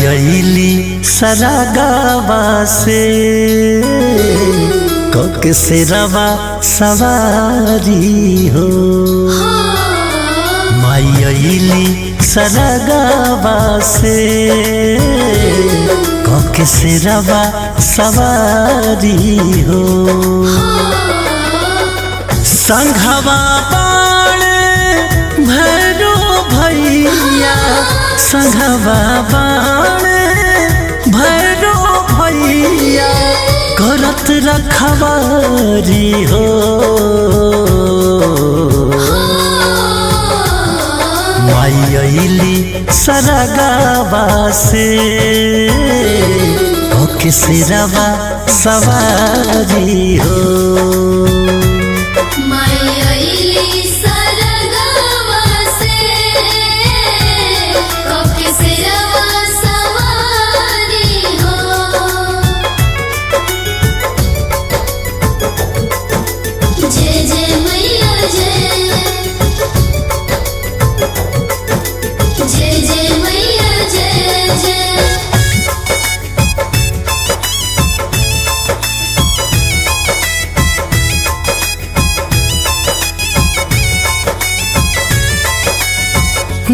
मायली सरागावा से कोक से रवा सवारी हो। मायली सरागावा से कोक से रवा सवारी हो। संघवा बाणे भैरो भैया संघवा बाणे भैरो भैया करत रखवारी हो। मायली सरगावा से कोक से रवा सवारी हो।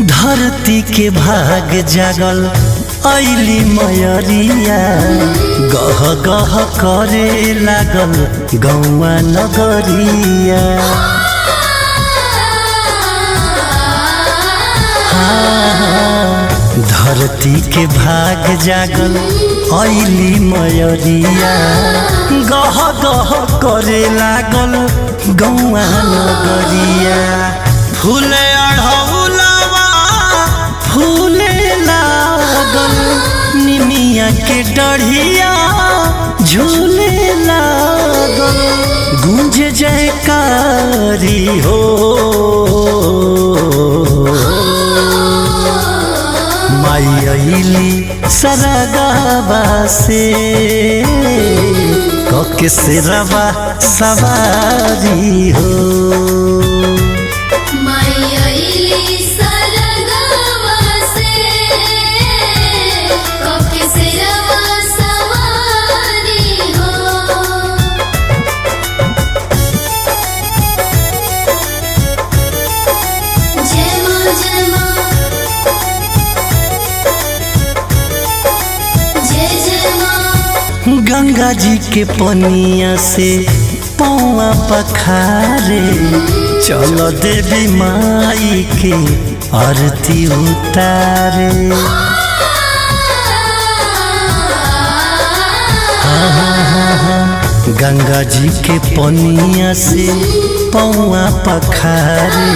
धरती के भाग जागल ऐली मयरिया गह गह करे लागल गौवा नगरिया। धरती के भाग जागल ऐली मयरिया गह गह करे लागल गौवा नगरिया। फूले अढ़ौलावा फूले लागल निमिया के डढ़िया झूले लागल गूंज जयकारी हो। मायली सरगावा से कोक से रवा सवारी हो। गंगा जी के पनिया से पौआ पखारे चलो देवी माई के आरती उतारे। गंगा जी के पनिया से पौआ पखारे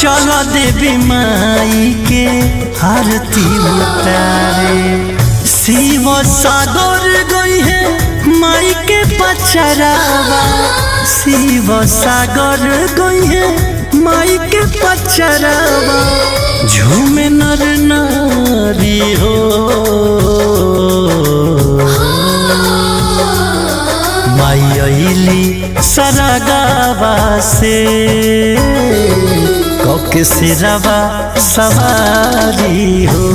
चलो देवी माई के आरती उतारे। शिव सागर गई है माई के पचरावा शिव सागर गई है माई के पचरावा झूमे नर नारी हो। मायली सरगावा से कोक से रवा सवारी हो।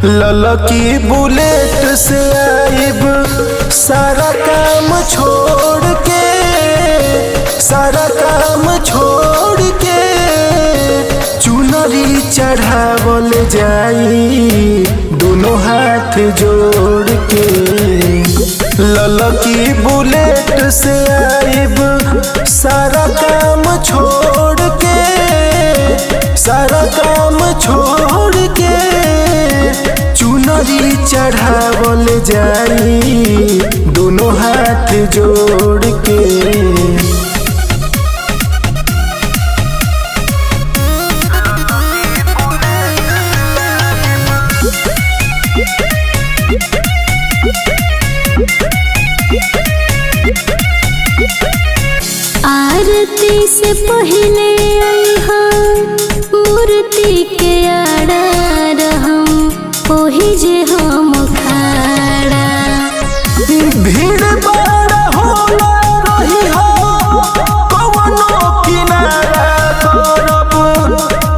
ललकी बुलेट से आइब सारा काम छोड़ के, सारा काम छोड़ के चुनरी चढ़ावल जाई दोनों हाथ जोड़ के। ललकी बुलेट से आइब सारा काम छोड़ के, सारा काम छोड़ के चुनरी चढ़ावल जाई दोनों हाथ जोड़ के। आरती से पहले आइहा मूर्ति के आड़ा रहम ओही जे हम खाड़ा। भीड़ बड़ा होला रही हो कवनो किनारा करब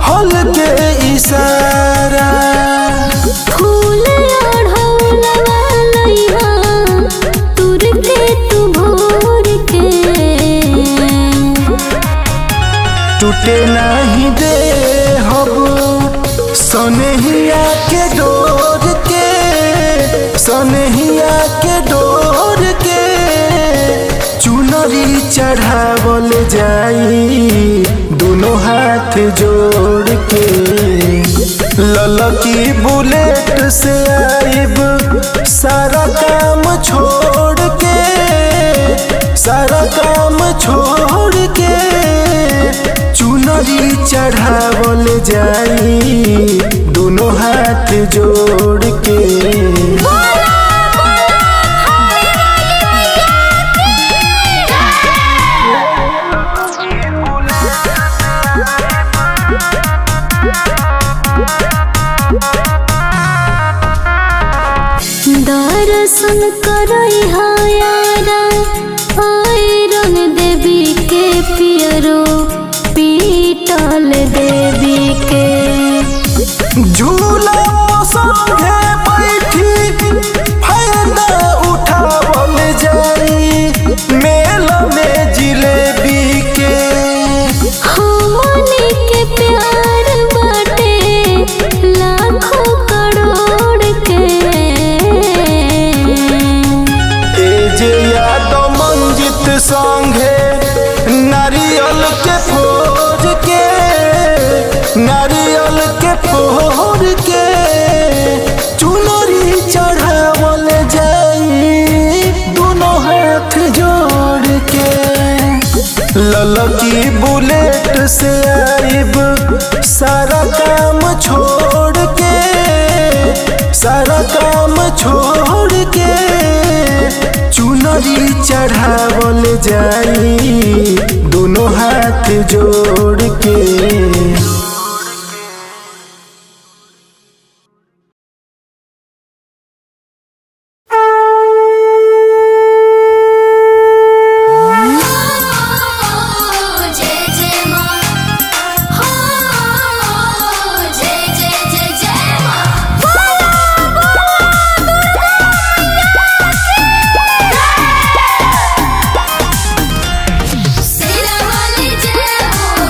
हल के इशारा। फूल ओढ़ौलवा लइहा तुर के तू भोर के, टूटे नहीं दे हब सनहिया के डोर के, सनहिया के डोर के चुनरी चढ़ावल जाई दोनों हाथ जोड़ के। ललकी बुलेट से आइब सारा काम छोड़ के, सारा काम छोड़ के चुनरी चढ़ावल जाई दोनों हाथ जोड़ के। दर्शन करइहा यारा आयरन देवी के पियरो पीतल देवी के। झूला संगे बैठी फायदा उठावल जाई मेला में जिलेबी के। हमनी के प्यार बाटे लाखों करोड़ के। जे याद मंजित संगे नारियल के फोड़ के, नारियल के फोड़ के चुनरी चढ़ावल जाई दोनों हाथ जोड़ के। ललकी बुलेट से आइब सारा काम छोड़ के, सारा काम छोड़ के चुनरी चढ़ावल जाई दोनों हाथ जोड़ के। सेरा वाली जय हो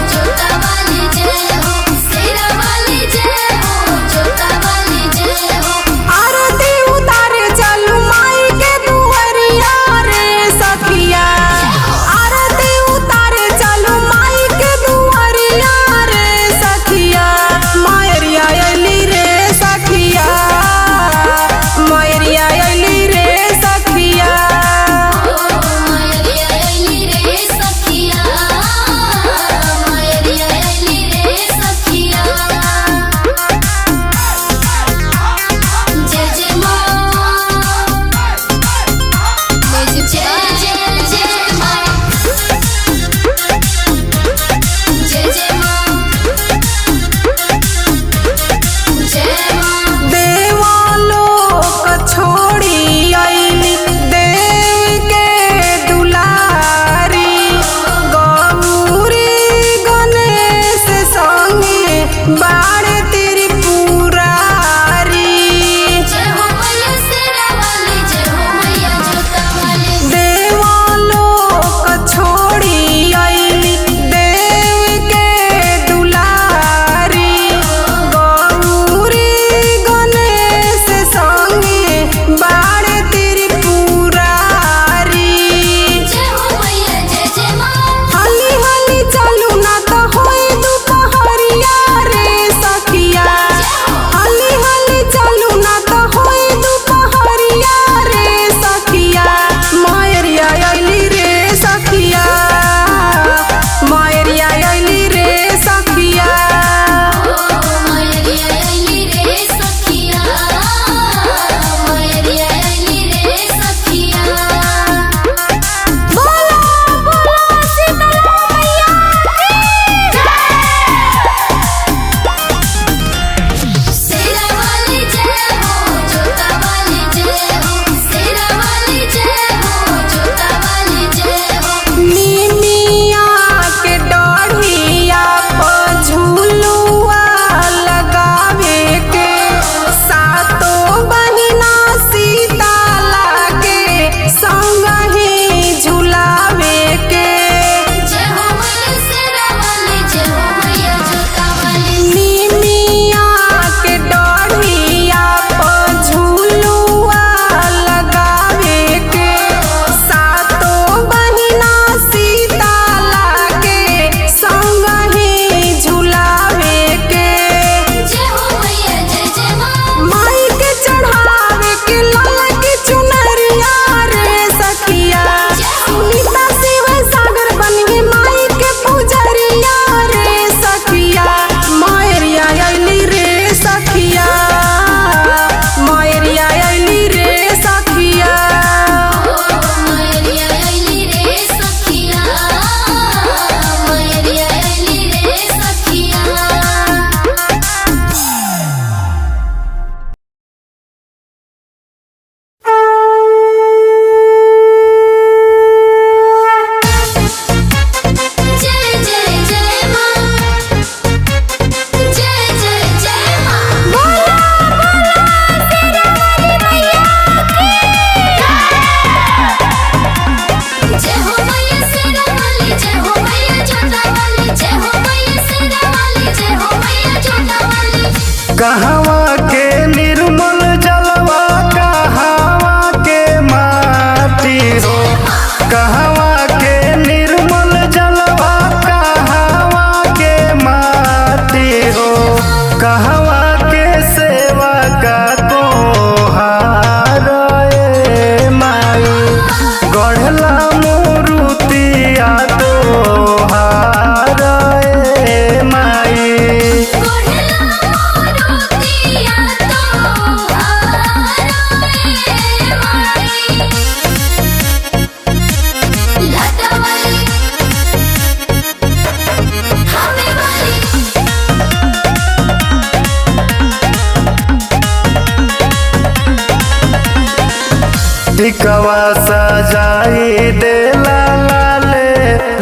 टिकवा सजाई देला लाले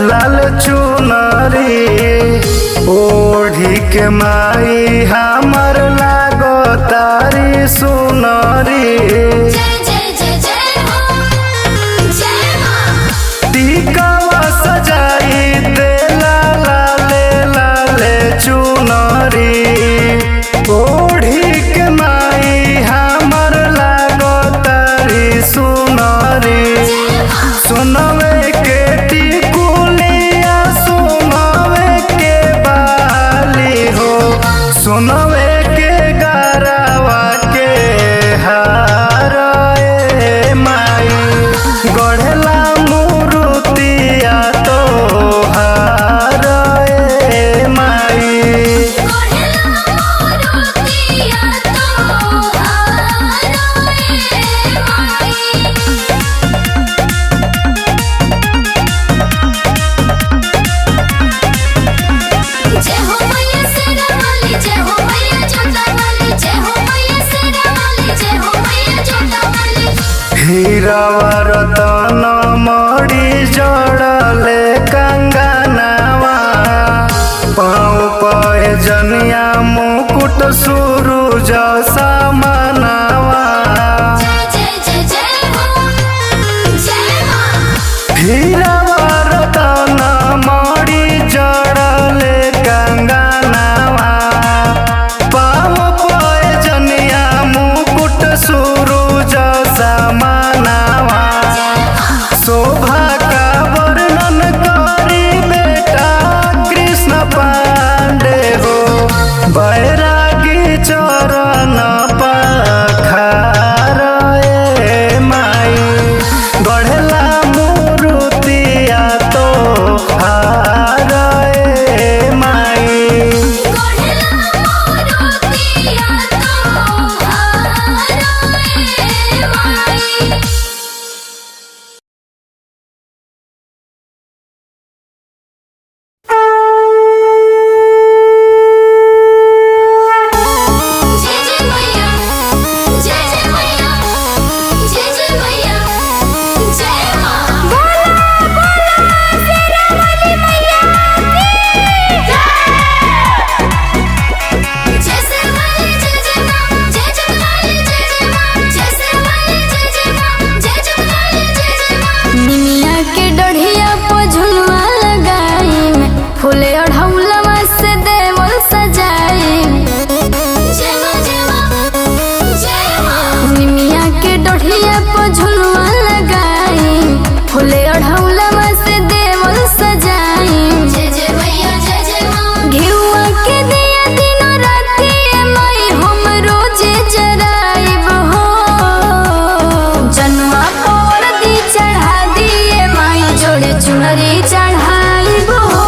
लाल चुनरी ओढ़ी के माई हमर लागो तारी सुनरी टिकवा सजाई देला लाले लाले चुनरी ओढ़ी के माई हमर लागो तारी सुनरी सुनवे के टिकुलिया सुनवे के बाली हो सुनवे के गरवा के हार ए माई गढ़ला मुरुतिया तो हार ए माई हीरावा रतन मड़ी जड़ले कंगनावा पाँव पे जनिया मुकुट सूरज समानावा हीरावा रतन मड़ी जड़ले कंगनावा पाँव पे जनिया मुकुट सूरज समानावा शोभा का वर्णन करी बेटा कृष्ण पांडे हो बैरागी चरण पखार ए माई गढ़ला मुरुतिया तो हार ए माई फूले ओढ़ौलवा से देवल सजाई निमिया के डोढ़िया पर झुलवा लगाई फूले ओढ़ौलवा से देवल सजाई घिउआ के दिया दिनो राती माई हम रोजे जराइब हो जनुआ पर दी चढ़ा दिए माई जोड़े चुनरी चढ़ाइब हो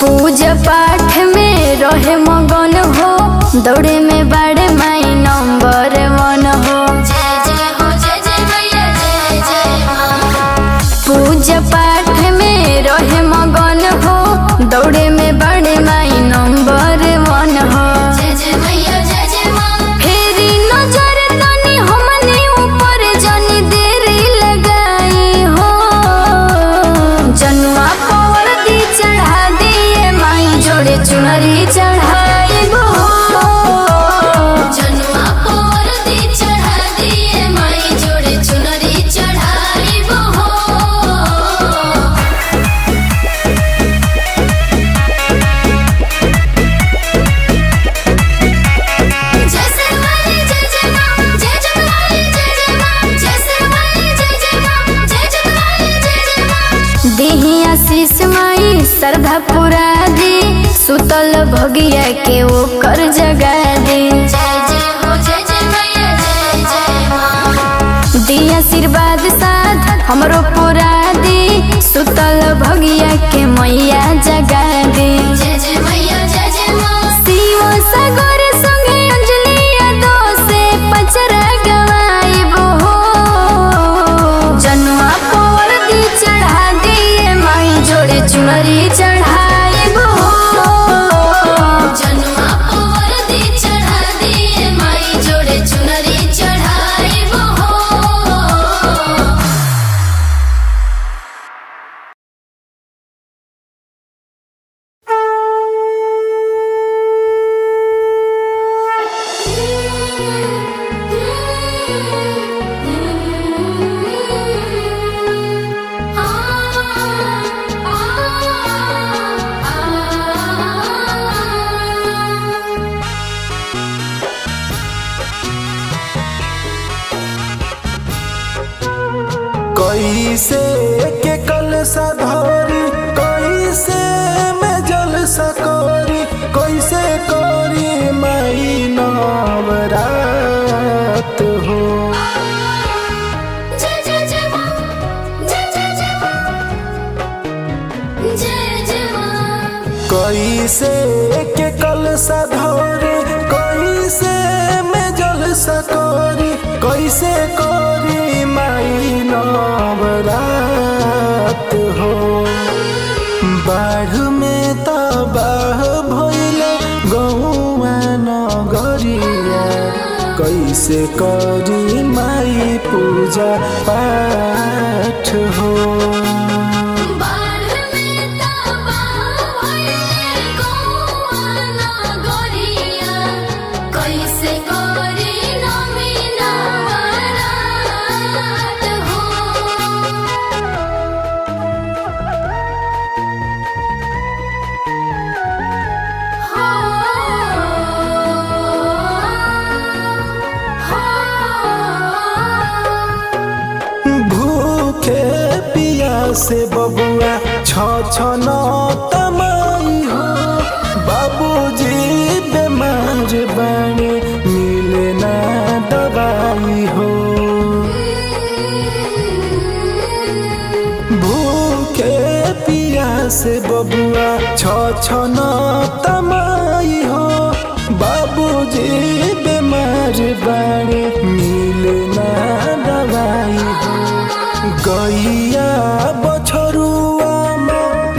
पूजा पाठ में रहे मगन हो दौड़े में बड़े माई नंबर 1 हो पूजा पाठ में रहे मगन हो दौड़े में बड़े माई नंबर 1 हो फेरी नजर तनी हमने ऊपर जनी देरी लगाई हो जनुआ पर दी चढ़ा दिए माई जोड़े चुनरी चढ़ाइब हो जनुआ पर दी चढ़ा दिए माई जोड़े चुनरी चढ़ाइब हो देही आशीष माई श्रद्धा पुरा दी सुतल भगिया के ओकर जगा दी दी आशीर्वाद साथ हमरो पुरा दी सुतल भगिया के मैया जगा दी। कैसे के कलसा धरी कैसे में जल सकरी कैसे करी माई नवरात हो। जय जय जय माँ, जय जय जय माँ, जय जय माँ। कैसे के कलसा धरी कैसे में जल सकरी कैसे करी माई नवरात हो। बाढ़ में तबाह भइले गौआ नगरिया कैसे करी माई पूजा पाठ हो। बाढ़ में तबाह भइले गौआ नगरिया कैसे करी नमी नवरात हो। भूखे पियासे बबुआ छन तमाई हो। बाबूजी बीमार बाणे मिले ना दवाई हो। भूखे पियासे बबुआ छन तमाई हो। बाबूजी बीमार बाणे मिले ना दवाई हो। गैया बछरुआ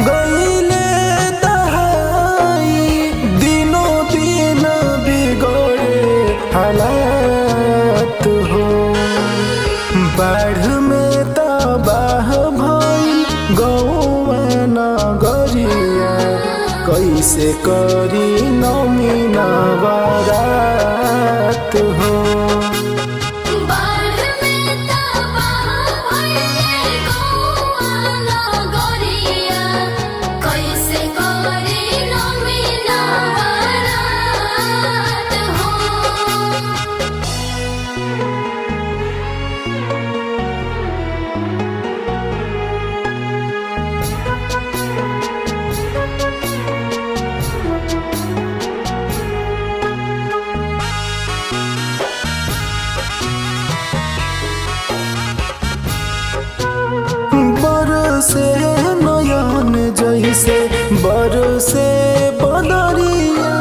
गईले दहाई दिनों दिन बिगड़े हालात हो। बाढ़ में तबाह भइल गौआ नगरिया कैसे करी नमी नवरात हो। बाढ़ में तबाह भइले गौआ नगरिया कैसे करी नमी नवरात हो। बरसे नयन जैसे बरसे बदरिया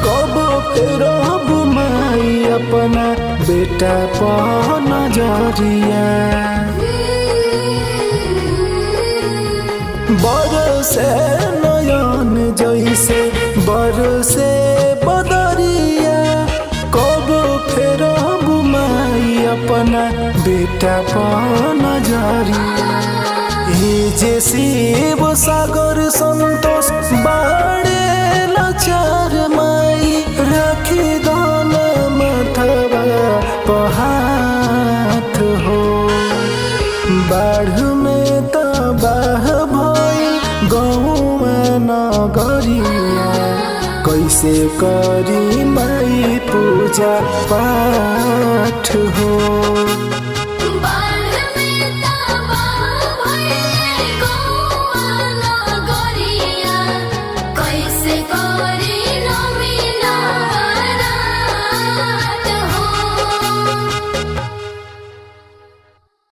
कब फेरब माई अपना बेटा पर नजरिया। बरसे नयन जैसे बरसे बदरिया कब फेरब माई अपना बेटा पर नजरिया। हे जे शिव सागर संतोष बाड़े लाचार माई राखी दान माथवा पहात हो। बाढ़ में तबाह भइल गौआ नगरिया कैसे करी माई पूजा पाठ हो।